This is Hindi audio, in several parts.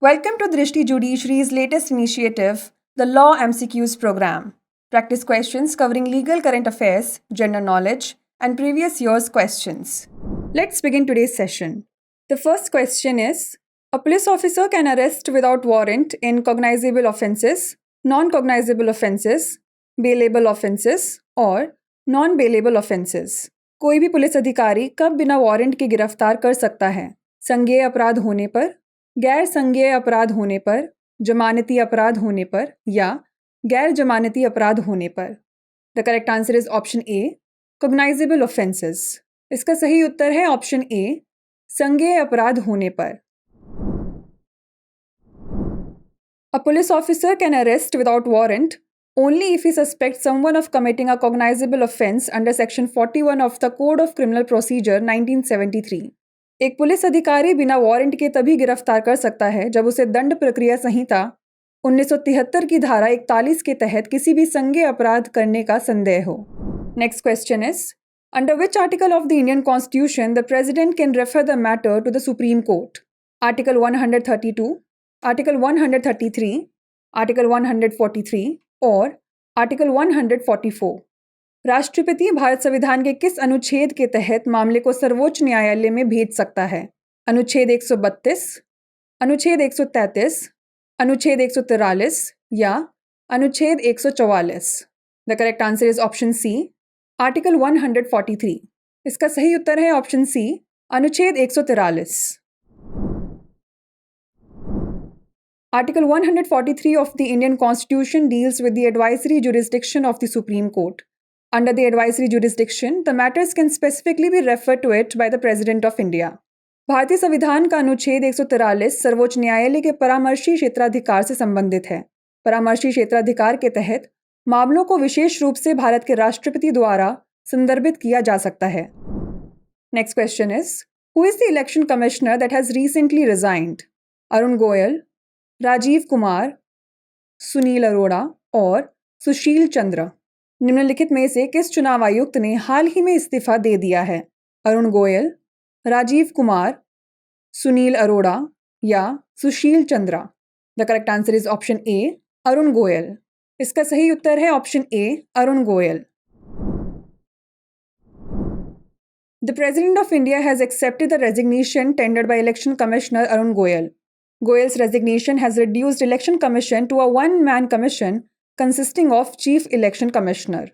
Welcome to Drishti Judiciary's latest initiative, the Law MCQs program. Practice questions covering legal current affairs, general knowledge, and previous year's questions. Let's begin today's session. The first question is, a police officer can arrest without warrant in cognizable offences, non-cognizable offences, bailable offences और non-bailable offences. कोई भी पुलिस अधिकारी कब बिना वारंट के गिरफ्तार कर सकता है? संज्ञेय अपराध होने पर, गैर संज्ञेय अपराध होने पर, जमानती अपराध होने पर या गैर जमानती अपराध होने पर। The correct answer is option A, cognisable offences. इसका सही उत्तर है ऑप्शन ए, संज्ञेय अपराध होने पर। A police officer can arrest without warrant only if he suspects someone of committing a cognizable offence under Section 41 of the Code of Criminal Procedure 1973. एक पुलिस अधिकारी बिना वारंट के तभी गिरफ्तार कर सकता है जब उसे दंड प्रक्रिया संहिता 1973 की धारा 41 के तहत किसी भी संज्ञेय अपराध करने का संदेह हो। Next question is, under which article of the Indian constitution the president can refer the matter to the supreme court? Article 132, article 133, article 143 और आर्टिकल 144। राष्ट्रपति भारत संविधान के किस अनुच्छेद के तहत मामले को सर्वोच्च न्यायालय में भेज सकता है? अनुच्छेद 132, अनुच्छेद 133, अनुच्छेद 143 या अनुच्छेद 144? The correct answer is option C, article 143। इसका सही उत्तर है ऑप्शन सी, अनुच्छेद 143। Article 143 of the Indian Constitution deals with the advisory jurisdiction of the Supreme Court. Under the advisory jurisdiction, the matters can specifically be referred to it by the President of India. भारतीय संविधान का अनुच्छेद 143 सर्वोच्च न्यायालय के परामर्शी क्षेत्राधिकार से संबंधित है। परामर्शी क्षेत्राधिकार के तहत मामलों को विशेष रूप से भारत के राष्ट्रपति द्वारा संदर्भित किया जा सकता है। Next question is, who is the election commissioner that has recently resigned? Arun Goyal, Rajiv Kumar, Sunil Arora और सुशील चंद्र। निम्नलिखित में से किस चुनाव आयुक्त ने हाल ही में इस्तीफा दे दिया है? अरुण गोयल, राजीव कुमार, सुनील अरोड़ा या Sushil Chandra? The correct answer is option A, Arun Goyal. इसका सही उत्तर है option A, Arun Goyal. The President of India has accepted the resignation tendered by Election Commissioner Arun Goyal. Goyal's resignation has reduced Election Commission to a one-man commission consisting of Chief Election Commissioner.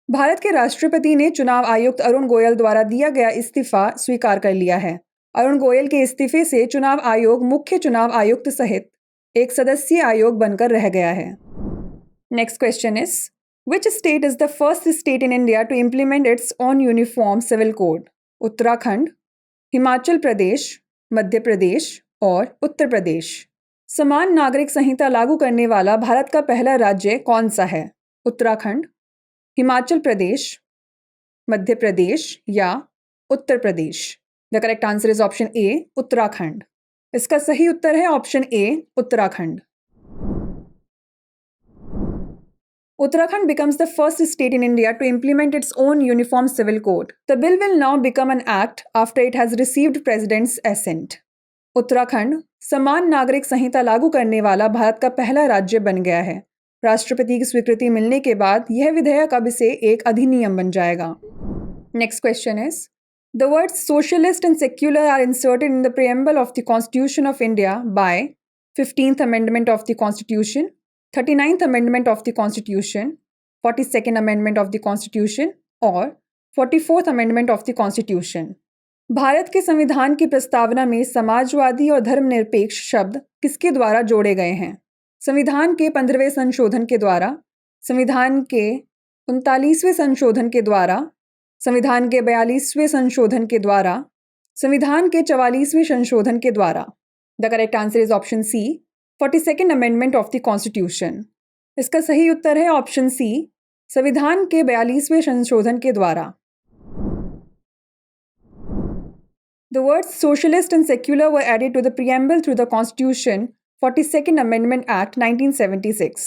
Bharat के राष्ट्रपति ने चुनाव आयुक्त अरुण गोयल द्वारा दिया गया इस्तीफा स्वीकार कर लिया है। अरुण गोयल के इस्तीफे से चुनाव आयोग मुख्य चुनाव आयुक्त सहित एक सदस्यीय आयोग बनकर रह गया है। Next question is, which state is the first state in India to implement its on uniform civil code? Uttarakhand, Himachal Pradesh, Madhya Pradesh और उत्तर प्रदेश। समान नागरिक संहिता लागू करने वाला भारत का पहला राज्य कौन सा है? उत्तराखंड, हिमाचल प्रदेश, मध्य प्रदेश या Uttar Pradesh? The correct answer is option A, Uttarakhand. इसका सही उत्तर है option A, Uttarakhand. Uttarakhand becomes the first state in India to implement its own uniform civil code. The bill will now become an act after it has received President's assent. Uttarakhand समान नागरिक संहिता लागू करने वाला भारत का पहला राज्य बन गया है। राष्ट्रपति की स्वीकृति मिलने के बाद यह विधेयक अब से एक अधिनियम बन जाएगा। Next question is, the words socialist and secular are inserted in the preamble of the constitution of India by 15th amendment of the constitution, 39th Amendment of the Constitution, 42nd Amendment of the Constitution और 44th Amendment of the Constitution। Bharat के संविधान की प्रस्तावना में समाजवादी और धर्मनिरपेक्ष शब्द किसके द्वारा जोड़े गए हैं? संविधान के 15वें संशोधन के द्वारा, संविधान के 39वें संशोधन के द्वारा, संविधान के 42वें संशोधन के द्वारा, संविधान के 44वें संशोधन के द्वारा? The correct answer is option C, 42nd amendment of the constitution. इसका सही उत्तर है ऑप्शन सी, संविधान के 42वें संशोधन के द्वारा। The words socialist and secular were added to the preamble through the constitution 42nd amendment act 1976।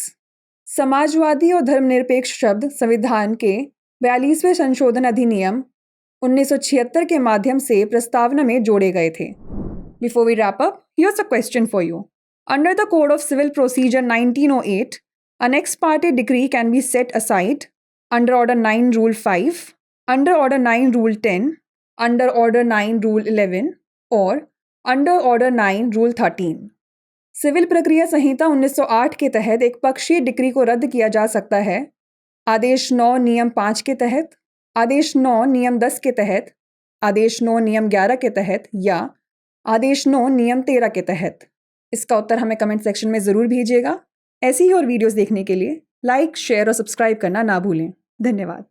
समाजवादी और धर्मनिरपेक्ष शब्द संविधान के 42वें संशोधन अधिनियम 1976 के माध्यम से प्रस्तावना में जोड़े गए थे। Before we wrap up, here's a question for you. Under the Code of Civil Procedure 1908, an ex parte decree can be set aside under Order 9 Rule 5, under Order 9 Rule 10, under Order 9 Rule 11 और under Order 9 Rule 13. सिविल प्रक्रिया संहिता 1908 के तहत एक पक्षीय डिक्री को रद्द किया जा सकता है आदेश 9 नियम 5 के तहत, आदेश 9 नियम 10 के तहत, आदेश 9 नियम 11 के तहत या आदेश 9 नियम 13 के तहत। इसका उत्तर हमें कमेंट सेक्शन में ज़रूर भेजिएगा। ऐसी ही और वीडियोस देखने के लिए लाइक, शेयर और सब्सक्राइब करना ना भूलें। धन्यवाद।